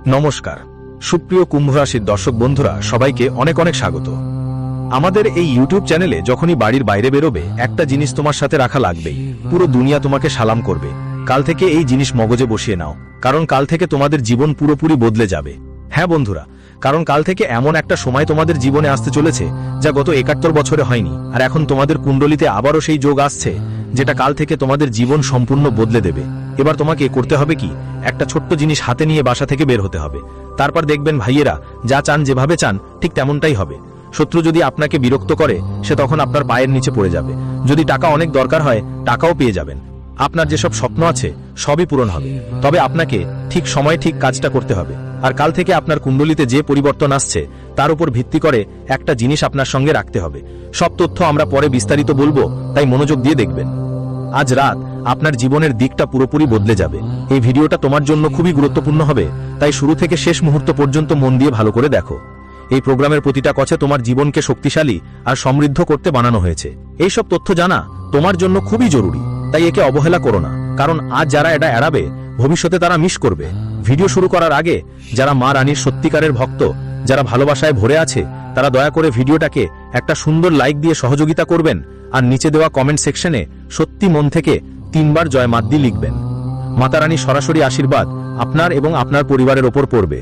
নমস্কার সুপ্রিয় কুম্ভ রাশির দর্শক বন্ধুরা, সবাইকে অনেক অনেক স্বাগত। আমাদের এই ইউটিউব চ্যানেলে যখনই বাড়ির বাইরে বেরোবে, একটা জিনিস তোমার সাথে রাখা লাগবেই। পুরো দুনিয়া তোমাকে সালাম করবে। কাল থেকে এই জিনিস মগজে বসিয়ে নাও, কারণ কাল থেকে তোমাদের জীবন পুরোপুরি বদলে যাবে। হ্যাঁ বন্ধুরা, কারণ কাল থেকে এমন একটা সময় তোমাদের জীবনে আসতে চলেছে যা গত ৭১ বছরে হয়নি। আর এখন তোমাদের কুণ্ডলিতে আবারও সেই যোগ আসছে, যেটা কাল থেকে তোমাদের জীবন সম্পূর্ণ বদলে দেবে। এবার তোমাকে করতে হবে কি, একটা ছোট্ট জিনিস হাতে নিয়ে বাসা থেকে বের হতে হবে। তারপর দেখবেন ভাইয়েরা, যা চান যেভাবে চান ঠিক তেমনটাই হবে। শত্রু যদি আপনাকে বিরক্ত করে, সে তখন আপনার পায়ের নিচে পড়ে যাবে। যদি টাকা অনেক দরকার হয়, টাকাও পেয়ে যাবেন। আপনার যেসব স্বপ্ন আছে সবই পূরণ হবে। তবে আপনাকে ঠিক সময়ে ঠিক কাজটা করতে হবে। আর কাল থেকে আপনার কুণ্ডলিতে যে পরিবর্তন আসছে তার উপর ভিত্তি করে একটা জিনিস আপনার সঙ্গে রাখতে হবে। সব তথ্য আমরা পরে বিস্তারিত বলবো, তাই মনোযোগ দিয়ে দেখবেন। আজ রাত আপনার জীবনের দিকটা পুরোপুরি বদলে যাবে। এই ভিডিওটা তোমার জন্য খুবই গুরুত্বপূর্ণ হবে, তাই শুরু থেকে শেষ মুহূর্ত পর্যন্ত মন দিয়ে ভালো করে দেখো। এই প্রোগ্রামের প্রতিটা কথা তোমার জীবনকে শক্তিশালী আর সমৃদ্ধ করতে বানানো হয়েছে। এই সব তথ্য জানা তোমার জন্য খুবই জরুরি, তাই একে অবহেলা করো না। কারণ আজ যারা এটা এড়াবে, ভবিষ্যতে তারা মিস করবে। ভিডিও শুরু করার আগে যারা মা রানীর সত্যিকারের ভক্ত, যারা ভালোবাসায় ভরে আছে, তারা দয়া করে ভিডিওটাকে একটা সুন্দর লাইক দিয়ে সহযোগিতা করবেন। আর নিচে দেওয়া কমেন্ট সেকশনে সত্যি মন থেকে ৩ বার জয় মা দি লিখবেন। মাতা রানীর সরাসরি আশীর্বাদ আপনার এবং আপনার পরিবারের ওপর পড়বে।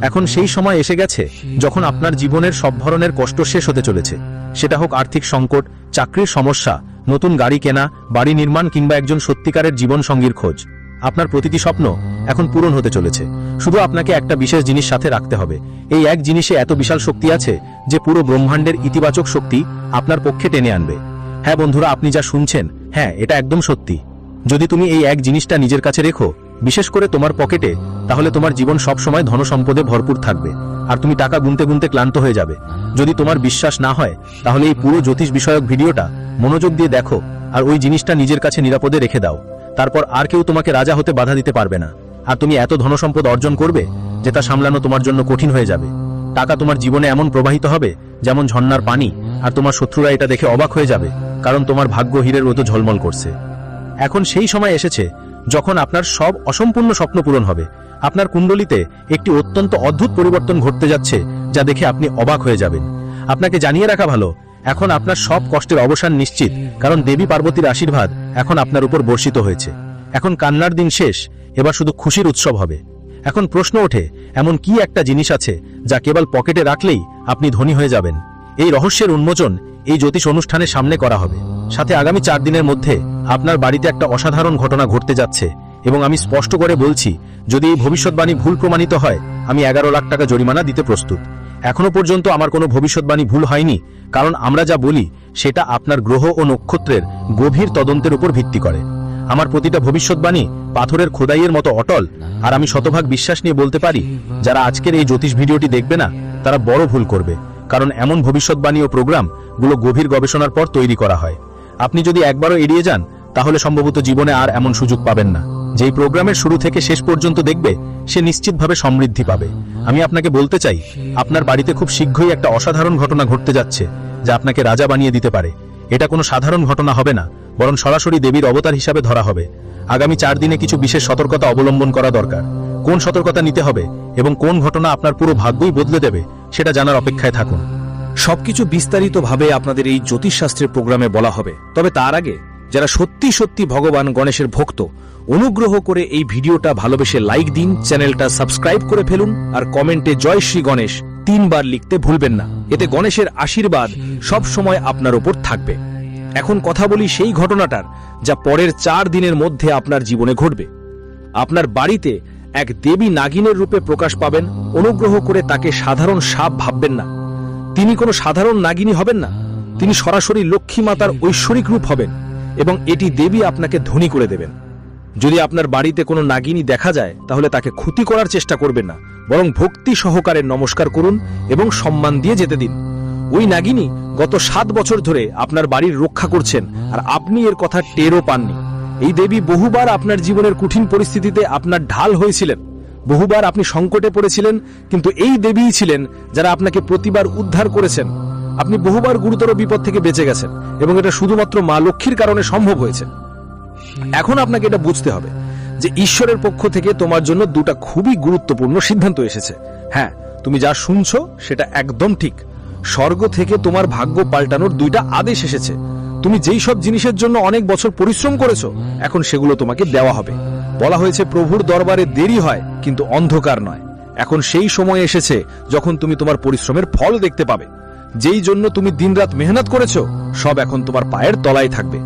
এখন সেই সময় এসে গেছে যখন আপনার জীবনের সব ধরনের কষ্ট শেষ হতে চলেছে। সেটা হোক আর্থিক সংকট, চাকরির সমস্যা, নতুন গাড়ি কেনা, বাড়ি নির্মাণ কিংবা একজন সত্যিকারের জীবন সঙ্গীর খোঁজ। আপনার প্রতিটি স্বপ্ন এখন পূরণ হতে চলেছে। শুধু আপনাকে একটা বিশেষ জিনিস সাথে রাখতে হবে। এই এক জিনিসে এত বিশাল শক্তি আছে যে পুরো ব্রহ্মাণ্ডের ইতিবাচক শক্তি আপনার পক্ষে টেনে আনবে। হ্যাঁ বন্ধুরা, আপনি যা শুনছেন, হ্যাঁ এটা একদম সত্যি। যদি তুমি এই এক জিনিসটা নিজের কাছে রেখো, বিশেষ করে তোমার পকেটে, তাহলে তোমার জীবন সব সময় ধন সম্পদে ভরপুর থাকবে। আর তুমি টাকা গুনতে গুনতে ক্লান্ত হয়ে যাবে। যদি তোমার বিশ্বাস না হয়, তাহলে এই পুরো জ্যোতিষ বিষয়ক ভিডিওটা মনোযোগ দিয়ে দেখো আর ওই জিনিসটা নিজের কাছে নিরাপদে রেখে দাও। তারপর আর কেউ তোমাকে রাজা হতে বাধা দিতে পারবে না। আর তুমি এত ধনসম্পদ অর্জন করবে যে তা সামলানো তোমার জন্য কঠিন হয়ে যাবে। টাকা তোমার জীবনে এমন প্রবাহিত হবে যেমন ঝর্ণার পানি, আর তোমার শত্রুরা এটা দেখে অবাক হয়ে যাবে, কারণ তোমার ভাগ্য হীরের মতো ঝলমল করছে। এখন সেই সময় এসেছে যখন আপনার সব অসম্পূর্ণ স্বপ্ন পূরণ হবে। আপনার কুণ্ডলিতে একটি অত্যন্ত অদ্ভুত পরিবর্তন ঘটতে যাচ্ছে, যা দেখে আপনি অবাক হয়ে যাবেন। আপনাকে জানিয়ে রাখা ভালো, এখন আপনার সব কষ্টের অবসান নিশ্চিত, কারণ দেবী পার্বতীর আশীর্বাদ এখন আপনার উপর বর্ষিত হয়েছে। এখন কান্নার দিন শেষ, এবার শুধু খুশির উৎসব হবে। এখন প্রশ্ন ওঠে, এমন কি একটা জিনিস আছে যা কেবল পকেটে রাখলেই আপনি ধনী হয়ে যাবেন? এই রহস্যের উন্মোচন এই জ্যোতিষ অনুষ্ঠানের সামনে করা হবে। সাথে আগামী 4 দিনের মধ্যে আপনার বাড়িতে একটা অসাধারণ ঘটনা ঘটতে যাচ্ছে। এবং আমি স্পষ্ট করে বলছি, যদি এই ভবিষ্যৎবাণী ভুল প্রমাণিত হয়, আমি 11 লাখ টাকা জরিমানা দিতে প্রস্তুত। এখনো পর্যন্ত আমার কোনো ভবিষ্যৎবাণী ভুল হয়নি, কারণ আমরা যা বলি সেটা আপনার গ্রহ ও নক্ষত্রের গভীর তদন্তের উপর ভিত্তি করে। আমার প্রতিটা ভবিষ্যৎবাণী পাথরের খোদাইয়ের মতো অটল। আর আমি শতভাগ বিশ্বাস নিয়ে বলতে পারি, যারা আজকের এই জ্যোতিষ ভিডিওটি দেখবে না, তারা বড় ভুল করবে। কারণ এমন ভবিষ্যৎবাণী ও প্রোগ্রামগুলো গভীর গবেষণার পর তৈরি করা হয়। আপনি যদি একবারও এড়িয়ে যান, তাহলে সম্ভবত জীবনে আর এমন সুযোগ পাবেন না। যেই প্রোগ্রামের শুরু থেকে শেষ পর্যন্ত দেখবে, সে নিশ্চিতভাবে সমৃদ্ধি পাবে। আমি আপনাকে বলতে চাই, আপনার বাড়িতে খুব শীঘ্রই একটা অসাধারণ ঘটনা ঘটতে যাচ্ছে, যা আপনাকে রাজা বানিয়ে দিতে পারে। এটা কোনো সাধারণ ঘটনা হবে না, বরং সরাসরি দেবীর অবতার হিসাবে ধরা হবে। আগামী 4 দিনে কিছু বিশেষ সতর্কতা অবলম্বন করা দরকার। কোন সতর্কতা নিতে হবে এবং কোন ঘটনা আপনার পুরো ভাগ্যই বদলে দেবে, সেটা জানার অপেক্ষায় থাকুন। সবকিছু বিস্তারিতভাবে আপনাদের এই জ্যোতিষশাস্ত্রের প্রোগ্রামে বলা হবে। তবে তার আগে যারা সত্যি সত্যি ভগবান গণেশের ভক্ত, অনুগ্রহ করে এই ভিডিওটা ভালোবেসে লাইক দিন, চ্যানেলটা সাবস্ক্রাইব করে ফেলুন, আর কমেন্টে জয় শ্রী গণেশ 3 বার লিখতে ভুলবেন না। এতে গণেশের আশীর্বাদ সব সময় আপনার উপর থাকবে। এখন কথা বলি সেই ঘটনাটার, যা পরের 4 দিনের মধ্যে আপনার জীবনে ঘটবে। আপনার বাড়িতে এক দেবী নাগিনের রূপে প্রকাশ পাবেন। অনুগ্রহ করে তাকে সাধারণ সাপ ভাববেন না। তিনি কোনো সাধারণ নাগিনী হবেন না, তিনি সরাসরি লক্ষ্মী মাতার ঐশ্বরিক রূপ হবেন, এবং এটি দেবী আপনাকে ধনী করে দেবেন। যদি আপনার বাড়িতে কোনো নাগিনী দেখা যায়, তাহলে তাকে ক্ষতি করার চেষ্টা করবেন না, বরং ভক্তি সহকারে নমস্কার করুন এবং সম্মান দিয়ে যেতে দিন। ওই নাগিনী গত 7 বছর ধরে আপনার বাড়ির রক্ষা করছেন, আর আপনি এর কথা টেরও পাননি। এই দেবী বহুবার আপনার জীবনের কঠিন পরিস্থিতিতে আপনার ঢাল হয়েছিলেন। বহুবার আপনি সংকটে পড়েছিলেন, কিন্তু এই দেবীই ছিলেন যারা আপনাকে প্রতিবার উদ্ধার করেছেন। আপনি বহুবার গুরুতর বিপদ থেকে বেঁচে গেছেন, এবং এটা শুধুমাত্র মা লক্ষ্মীর কারণে সম্ভব হয়েছে। এখন আপনাকে এটা বুঝতে হবে, যে ঈশ্বরের পক্ষ থেকে তোমার জন্য দুটা খুবই গুরুত্বপূর্ণ সিদ্ধান্ত এসেছে। হ্যাঁ, তুমি যা শুনছো সেটা একদম ঠিক। স্বর্গ থেকে তোমার ভাগ্য পাল্টানোর দুইটা আদেশ এসেছে। তুমি যেই সব জিনিসের জন্য অনেক বছর পরিশ্রম করেছো, এখন সেগুলো তোমাকে দেওয়া হবে। বলা হয়েছে প্রভুর দরবারে দেরি হয় কিন্তু অন্ধকার নয়। এখন সেই সময় এসেছে যখন তুমি তোমার পরিশ্রমের ফল দেখতে পাবে। যেই জন্য তুমি দিনরাত মেহনত করেছো, সব এখন তোমার পায়ের তলায় থাকবে।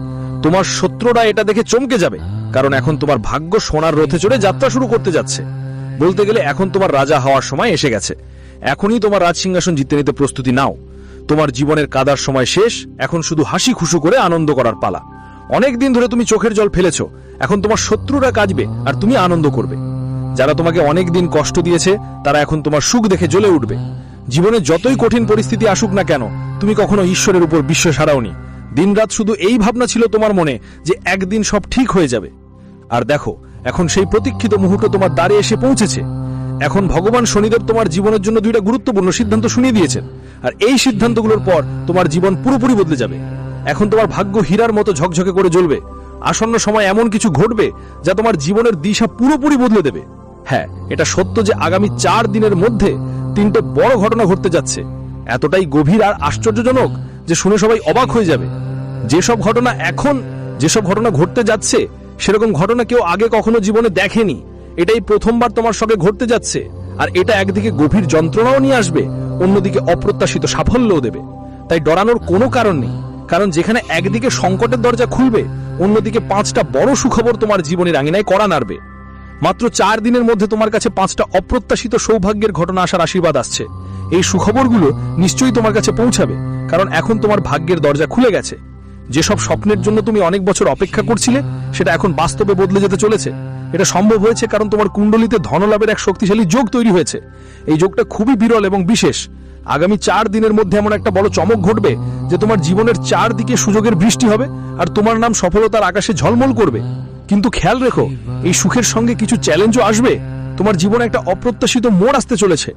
তোমার শত্রুরা এটা দেখে চমকে যাবে, কারণ এখন তোমার ভাগ্য সোনার রথে চড়ে যাত্রা শুরু করতে যাচ্ছে। বলতে গেলে এখন তোমার রাজা হওয়ার সময় এসে গেছে। এখনই তোমার রাজসিংহাসন জিতে নিতে প্রস্তুতি নাও। তোমার জীবনের কাদার সময় শেষ, এখন শুধু হাসি খুশু করে আনন্দ করার পালা। অনেক দিন ধরে তুমি চোখের জল ফেলেছো, এখন তোমার শত্রুরা কাঁদবে আর তুমি আনন্দ করবে। যারা তোমাকে অনেক দিন কষ্ট দিয়েছে, তারা এখন তোমার সুখ দেখে জ্বলে উঠবে। জীবনে যতই কঠিন পরিস্থিতি আসুক না কেন, তুমি কখনো ঈশ্বরের উপর বিশ্বাস হারাওনি। দিনরাত শুধু এই ভাবনা ছিল তোমার মনে যে একদিন সব ঠিক হয়ে যাবে। আর দেখো, এখন সেই প্রতীক্ষিত মুহূর্ত তোমার দ্বারে এসে পৌঁছেছে। এখন ভগবান শনিদেব তোমার জীবনের জন্য দুইটা গুরুত্বপূর্ণ সিদ্ধান্ত শুনিয়ে দিয়েছেন, আর এই সিদ্ধান্তগুলোর পর তোমার জীবন পুরোপুরি বদলে যাবে। এখন তোমার ভাগ্য হীরার মতো ঝকঝকে করে জ্বলবে। আসন্ন সময় এমন কিছু ঘটবে যা তোমার জীবনের দিশা পুরোপুরি বদলে দেবে। হ্যাঁ, এটা সত্য যে আগামী 4 দিনের মধ্যে 3টে বড় ঘটনা ঘটতে যাচ্ছে। এতটাই গভীর আর আশ্চর্যজনক যে শুনে সবাই অবাক হয়ে যাবে। যেসব ঘটনা ঘটতে যাচ্ছে, সেরকম ঘটনা কেউ আগে কখনো জীবনে দেখেনি। এটাই প্রথমবার তোমার সঙ্গে ঘটতে যাচ্ছে। আর এটা একদিকে গভীর যন্ত্রণাও নিয়ে আসবে, অন্যদিকে অপ্রত্যাশিত সাফল্যও দেবে। তাই ডরানোর কোনো কারণ নেই, কারণ যেখানে একদিকে সংকটের দরজা খুলবে, অন্যদিকে 5টা বড় সুখবর তোমার জীবনের আঙিনায় কড়া নাড়বে। মাত্র 4 দিনের মধ্যে তোমার কাছে 5টা অপ্রত্যাশিত সৌভাগ্যের ঘটনা আসার আশীর্বাদ আসছে। এই সুখবরগুলো নিশ্চয়ই তোমার কাছে পৌঁছাবে, কারণ এখন তোমার ভাগ্যের দরজা খুলে গেছে। যেসব স্বপ্নের জন্য তুমি অনেক বছর অপেক্ষা করছিলে, সেটা এখন বাস্তবে বদলে যেতে চলেছে। এটা সম্ভব হয়েছে কারণ তোমার কুণ্ডলিতে ধনলাভের এক শক্তিশালী যোগ তৈরি হয়েছে। এই যোগটা খুবই বিরল এবং বিশেষ। আগামী 4 দিনের মধ্যে এমন একটা বড় চমক ঘটবে যে তোমার জীবনের 4 দিকে সুযোগের বৃষ্টি হবে, আর তোমার নাম সফলতার আকাশে ঝলমল করবে। কিন্তু খেয়াল রেখো, এই সুখের সঙ্গে কিছু চ্যালেঞ্জও আসবে। তোমার জীবনে একটা অপ্রত্যাশিত মোড় আসতে চলেছে।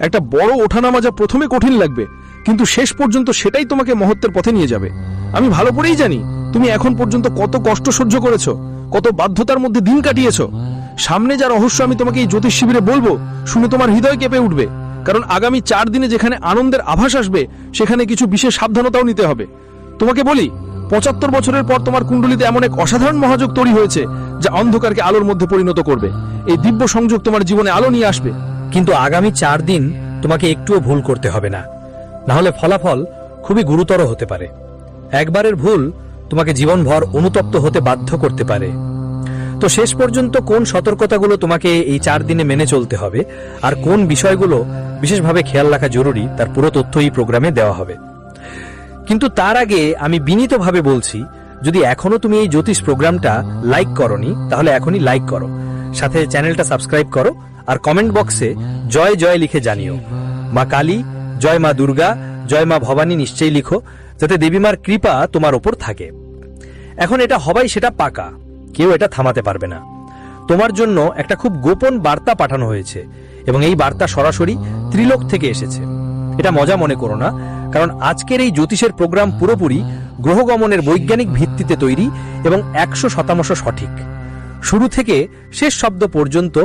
একটা বড় ওঠানামা যা প্রথমে কঠিন লাগবে, কিন্তু শেষ পর্যন্ত সেটাই তোমাকে মহত্বের পথে নিয়ে যাবে। আমি ভালো করেই জানি তুমি এখন পর্যন্ত কত কষ্ট সহ্য করেছো, কত বাধ্যতার মধ্যে দিন কাটিয়েছো। সামনে যা রহস্য আমি তোমাকে এই জ্যোতিষ শিবিরে বলবো, শুনে তোমার হৃদয় কেঁপে উঠবে। কারণ আগামী 4 দিনে যেখানে আনন্দের আভাস আসবে, সেখানে কিছু বিশেষ সাবধানতাও নিতে হবে। তোমাকে বলি, 75 বছরের পর তোমার কুণ্ডলিতে এমন এক অসাধারণ মহাযোগ তৈরি হয়েছে যা অন্ধকারকে আলোর মধ্যে পরিণত করবে। এই দিব্য সংযোগ তোমার জীবনে আলো নিয়ে আসবে। কিন্তু আগামী 4 দিন তোমাকে একটুও ভুল করতে হবে না, না হলে ফলাফল খুবই গুরুতর হতে পারে। একবারের ভুল তোমাকে জীবনভর অনুতপ্ত হতে বাধ্য করতে পারে। তো শেষ পর্যন্ত কোন সতর্কতাগুলো তোমাকে এই 4 দিনে মেনে চলতে হবে আর কোন বিষয়গুলো বিশেষভাবে খেয়াল রাখা জরুরি, তার পুরো তথ্য এই প্রোগ্রামে দেওয়া হবে। কিন্তু তার আগে আমি বিনীতভাবে বলছি, যদি এখনো তুমি এই জ্যোতিষ প্রোগ্রামটা লাইক করনি, তাহলে এখনই লাইক করো, সাথে চ্যানেলটা সাবস্ক্রাইব করো, আর কমেন্ট বক্সে জয় জয় লিখে জানিও। মা কালী, জয় মা দুর্গা, জয় মা ভবানী নিশ্চয়ই লিখো, যাতে দেবীমার কৃপা তোমার ওপর থাকে। এখন এটা হবাই সেটা পাকা, কেউ এটা থামাতে পারবে না। তোমার জন্য একটা খুব গোপন বার্তা পাঠানো হয়েছে, এবং এই বার্তা সরাসরি ত্রিলোক থেকে এসেছে। এটা মজা মনে করো না, কারণ আজকের এই জ্যোতিষের প্রোগ্রাম পুরোপুরি গ্রহগমনের বৈজ্ঞানিক ভিত্তিতে তৈরি এবং 100% সঠিক। শুরু থেকে শেষ শব্দ পর্যন্ত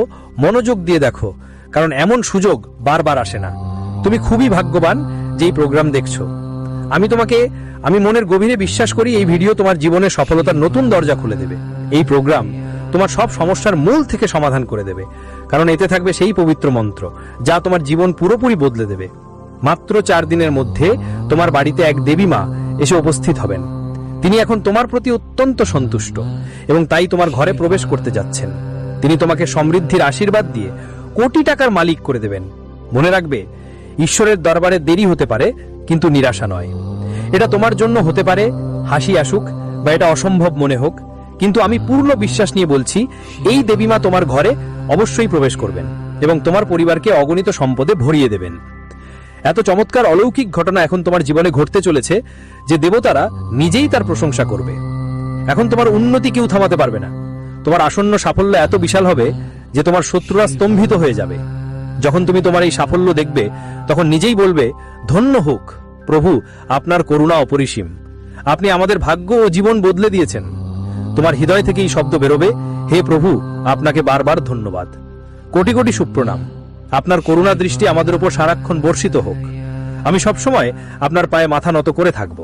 মনোযোগ দিয়ে দেখো, কারণ এমন সুযোগ বারবার আসে না। তুমি খুবই ভাগ্যবান যে এই প্রোগ্রাম দেখছো। আমি মনের গভীরে বিশ্বাস করি এই ভিডিও তোমার জীবনের সফলতার নতুন দরজা খুলে দেবে। এই প্রোগ্রাম তোমার সব সমস্যার মূল থেকে সমাধান করে দেবে, কারণ এতে থাকবে সেই পবিত্র মন্ত্র যা তোমার জীবন পুরোপুরি বদলে দেবে। মাত্র 4 দিনের মধ্যে তোমার বাড়িতে এক দেবী মা এসে উপস্থিত হবেন। তিনি এখন তোমার প্রতি অত্যন্ত সন্তুষ্ট এবং তাই তোমার ঘরে প্রবেশ করতে যাচ্ছেন। তিনি তোমাকে সমৃদ্ধির আশীর্বাদ দিয়ে কোটি টাকার মালিক করে দেবেন। মনে রাখবে, ঈশ্বরের দরবারে দেরি হতে পারে, কিন্তু নিরাশা নয়। এটা তোমার জন্য হতে পারে হাসি আসুক বা এটা অসম্ভব মনে হোক, কিন্তু আমি পূর্ণ বিশ্বাস নিয়ে বলছি, এই দেবীমা তোমার ঘরে অবশ্যই প্রবেশ করবেন এবং তোমার পরিবারকে অগণিত সম্পদে ভরিয়ে দেবেন। এত চমৎকার অলৌকিক ঘটনা এখন তোমার জীবনে ঘটতে চলেছে যে দেবতারা নিজেই তার প্রশংসা করবে। এখন তোমার উন্নতি কেউ থামাতে পারবে না। তোমার আসন্ন সাফল্য এত বিশাল হবে যে তোমার শত্রুরা স্তম্ভিত হয়ে যাবে। যখন তুমি তোমার এই সাফল্য দেখবে, তখন নিজেই বলবে, ধন্য হোক প্রভু, আপনার করুণা অপরিসীম। আপনি আমাদের ভাগ্য ও জীবন বদলে দিয়েছেন। তোমার হৃদয় থেকে এই শব্দ বেরোবে, হে প্রভু, আপনাকে বারবার ধন্যবাদ। কোটি কোটি সুপ্রণাম। আপনার করুণা দৃষ্টি আমাদের উপর সারাক্ষণ বর্ষিত হোক। আমি সবসময় আপনার পায়ে মাথা নত করে থাকব,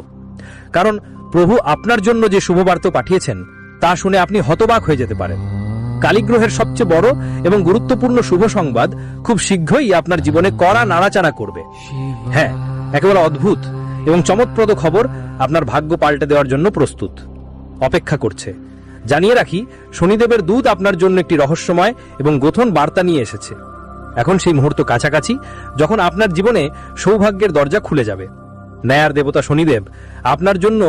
কারণ প্রভু আপনার জন্য যে শুভবার্তা পাঠিয়েছেন তা শুনে আপনি হতবাক হয়ে যেতে পারেন। কালীগ্রহের সবচেয়ে বড় এবং গুরুত্বপূর্ণ শুভ সংবাদ খুব শীঘ্রই আপনার জীবনে কড়া নাড়াচাড়া করবে। হ্যাঁ, একেবারে অদ্ভুত এবং চমৎপ্রদ খবর আপনার ভাগ্য পাল্টে দেওয়ার জন্য প্রস্তুত অপেক্ষা করছে। জানিয়ে রাখি, শনিদেবের দূত আপনার জন্য একটি রহস্যময় এবং গোথন বার্তা নিয়ে এসেছে। এখন সেই মুহূর্ত কাছাকাছি যখন আপনার জীবনে সৌভাগ্যের দরজা খুলে যাবে। ন্যায়ের দেবতা শনিদেব আপনার জন্য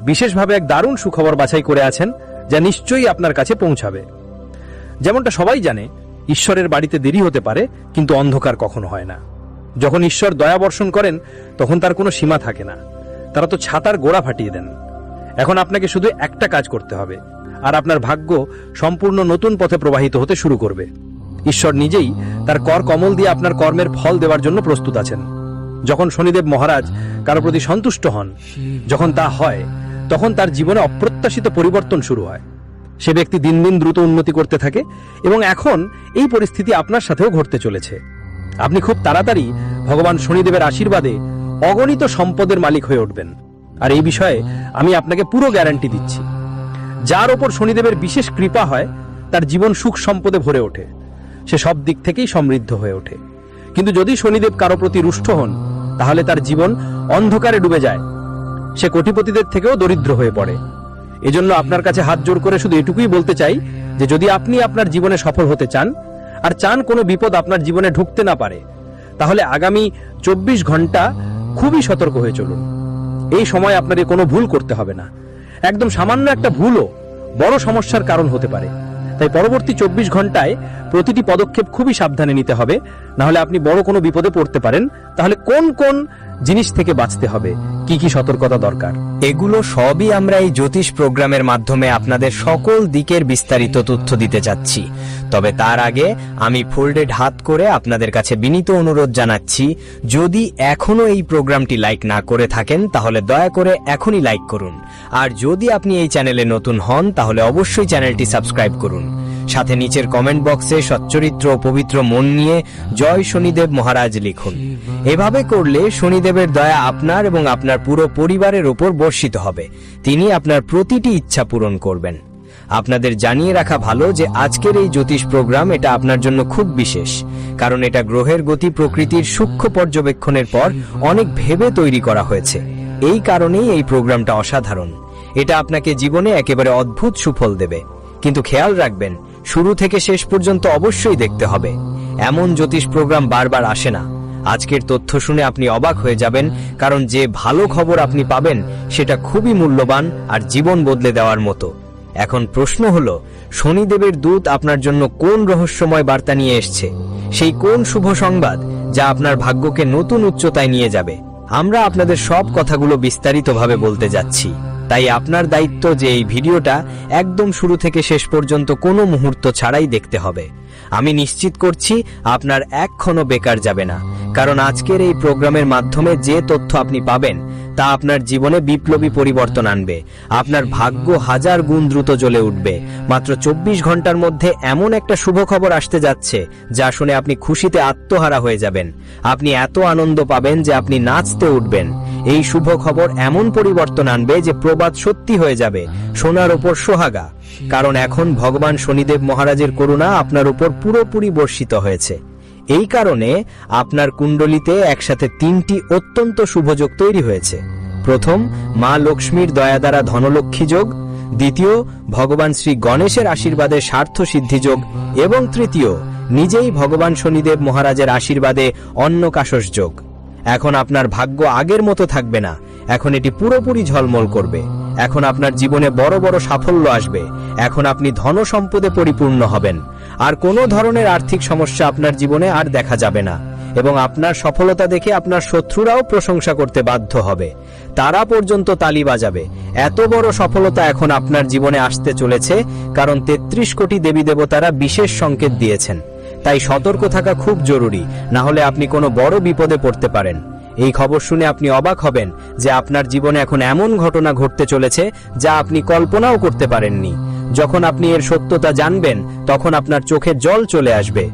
বিশেষভাবে এক দারুণ সুখবর বাছাই করে আছেন, যা নিশ্চয়ই আপনার কাছে পৌঁছাবে। যেমনটা সবাই জানে, ঈশ্বরের বাড়িতে দেরি হতে পারে, কিন্তু অন্ধকার কখনো হয় না। যখন ঈশ্বর দয়া বর্ষণ করেন তখন তার কোনো সীমা থাকে না। তারা তো ছাতার গোড়া ফাটিয়ে দেন। এখন আপনাকে শুধু একটা কাজ করতে হবে, আর আপনার ভাগ্য সম্পূর্ণ নতুন পথে প্রবাহিত হতে শুরু করবে। ঈশ্বর নিজেই তার কর কমল দিয়ে আপনার কর্মের ফল দেওয়ার জন্য প্রস্তুত আছেন। যখন শনিদেব মহারাজ কারো প্রতি সন্তুষ্ট হন, যখন তা হয়, তখন তার জীবনে অপ্রত্যাশিত পরিবর্তন শুরু হয়। সে ব্যক্তি দিন দিন দ্রুত উন্নতি করতে থাকে এবং এখন এই পরিস্থিতি আপনার সাথেও ঘটতে চলেছে। আপনি খুব তাড়াতাড়ি ভগবান শনিদেবের আশীর্বাদে অগণিত সম্পদের মালিক হয়ে উঠবেন। আর এই বিষয়ে আমি আপনাকে পুরো গ্যারান্টি দিচ্ছি। যার ওপর শনিদেবের বিশেষ কৃপা হয় তার জীবন সুখ সম্পদে ভরে ওঠে, সে সব দিক থেকেই সমৃদ্ধ হয়ে ওঠে। কিন্তু যদি শনিদেব কারো প্রতি রুষ্ট হন, তাহলে তার জীবন অন্ধকারে ডুবে যায়, সে কোটিপতিদের থেকেও দরিদ্র হয়ে পড়ে। এজন্য আপনার কাছে হাত জোড় করে শুধু এটুকুই বলতে চাই যে যদি আপনি আপনার জীবনে সফল হতে চান আর চান কোনো বিপদ আপনার জীবনে ঢুকতে না পারে, তাহলে আগামী 24 ঘন্টা খুবই সতর্ক হয়ে চলুন। এই সময় আপনাকে কোনো ভুল করতে হবে না। একদম সামান্য একটা ভুলও বড় সমস্যার কারণ হতে পারে। তাই পরবর্তী 24 ঘন্টায় প্রতিটি পদক্ষেপ খুবই সাবধানে নিতে হবে, না হলে আপনি বড় কোনো বিপদে পড়তে পারেন। তাহলে কোন কোন জিনিস থেকে বাঁচতে হবে, কি কি সতর্কতা দরকার, এগুলো সবই আমরা এই জ্যোতিষ প্রোগ্রামের মাধ্যমে আপনাদের সকল দিকের বিস্তারিত তথ্য দিতে যাচ্ছি। তবে তার আগে আমি ফোল্ডেড হাত করে আপনাদের কাছে বিনীত অনুরোধ জানাচ্ছি, যদি এখনো এই প্রোগ্রামটি লাইক না করে থাকেন তাহলে দয়া করে এখনই লাইক করুন। আর যদি আপনি এই চ্যানেলে নতুন হন তাহলে অবশ্যই চ্যানেলটি সাবস্ক্রাইব করুন। সাথে নিচের কমেন্ট বক্সে সচ্চরিত্র ও পবিত্র মন নিয়ে জয় শনিদেব মহারাজ লিখুন। এভাবে করলে শনিদেবের দয়া আপনার এবং আপনার পুরো পরিবারের ওপর বর্ষিত হবে। তিনি আপনার প্রতিটি ইচ্ছা পূরণ করবেন। আপনাদের জানিয়ে রাখা ভালো যে আজকের এই জ্যোতিষ প্রোগ্রাম এটা আপনার জন্য খুব বিশেষ, কারণ এটা গ্রহের গতি প্রকৃতির সূক্ষ্ম পর্যবেক্ষণের পর অনেক ভেবে তৈরি করা হয়েছে। এই কারণেই এই প্রোগ্রামটা অসাধারণ। এটা আপনাকে জীবনে একেবারে অদ্ভুত সুফল দেবে। কিন্তু খেয়াল রাখবেন, শুরু থেকে শেষ পর্যন্ত অবশ্যই দেখতে হবে। এমন জ্যোতিষ প্রোগ্রাম বারবার আসে না। আজকের তথ্য শুনে আপনি অবাক হয়ে যাবেন, কারণ যে ভালো খবর আপনি পাবেন সেটা খুবই মূল্যবান আর জীবন বদলে দেওয়ার মতো। এখন প্রশ্ন হলো, শনিদেবের দূত আপনার জন্য কোন রহস্যময় বার্তা নিয়ে এসছে? সেই কোন শুভ সংবাদ যা আপনার ভাগ্যকে নতুন উচ্চতায় নিয়ে যাবে? আমরা আপনাদের সব কথাগুলো বিস্তারিতভাবে বলতে যাচ্ছি। তাই আপনার দায়িত্ব যে এই ভিডিওটা একদম শুরু থেকে শেষ পর্যন্ত কোনো মুহূর্ত ছাড়াই দেখতে হবে। আমি নিশ্চিত করছি আপনার এক ক্ষণও বেকার যাবে না, কারণ আজকের এই প্রোগ্রামের মাধ্যমে যে তথ্য আপনি পাবেন তা আপনার জীবনে বিপ্লবী পরিবর্তন আনবে। আপনার ভাগ্য 1000 গুণ দ্রুত জ্বলে উঠবে। মাত্র 24 ঘন্টার মধ্যে এমন একটা শুভ খবর আসতে যাচ্ছে যা শুনে আপনি খুশিতে আত্মহারা হয়ে যাবেন। আপনি এত আনন্দ পাবেন যে আপনি নাচতে উঠবেন। এই শুভ খবর এমন পরিবর্তন আনবে যে প্রবাদ সত্যি হয়ে যাবে, সোনার ওপর সোহাগা। কারণ এখন ভগবান শনিদেব মহারাজের করুণা আপনার উপর পুরোপুরি বর্ষিত হয়েছে। এই কারণে আপনার কুণ্ডলিতে একসাথে 3টি অত্যন্ত শুভযোগ তৈরি হয়েছে। প্রথম, মা লক্ষ্মীর দয়া দ্বারা ধনলক্ষ্মী যোগ। দ্বিতীয়, ভগবান শ্রী গণেশের আশীর্বাদে স্বার্থ সিদ্ধি যোগ। এবং তৃতীয়, নিজেই ভগবান শনিদেব মহারাজের আশীর্বাদে অন্নকাশস যোগ। এখন আপনার ভাগ্য আগের মতো থাকবে না, এখন এটি পুরোপুরি ঝলমল করবে। এখন আপনার জীবনে বড় বড় সাফল্য আসবে। এখন আপনি ধন সম্পদে পরিপূর্ণ হবেন। আর কোনো ধরনের আর্থিক সমস্যা আপনার জীবনে আর দেখা যাবে না। এবং আপনার সফলতা দেখে আপনার শত্রুরাও প্রশংসা করতে বাধ্য হবে। তারা পর্যন্ত তালি বাজাবে। এত বড় সফলতা এখন আপনার জীবনে আসতে চলেছে, কারণ 33 কোটি দেবী দেবতারা বিশেষ সংকেত দিয়েছেন। তাই সতর্ক থাকা খুব জরুরি, না হলে আপনি কোনো বড় বিপদে পড়তে পারেন। এই খবর শুনে আপনি অবাক হবেন যে আপনার জীবনে এখন এমন ঘটনা ঘটতে চলেছে যা আপনি কল্পনাও করতে পারেননি। যখন আপনি এর সত্যতা জানবেন তখন আপনার চোখে জল চলে আসবে।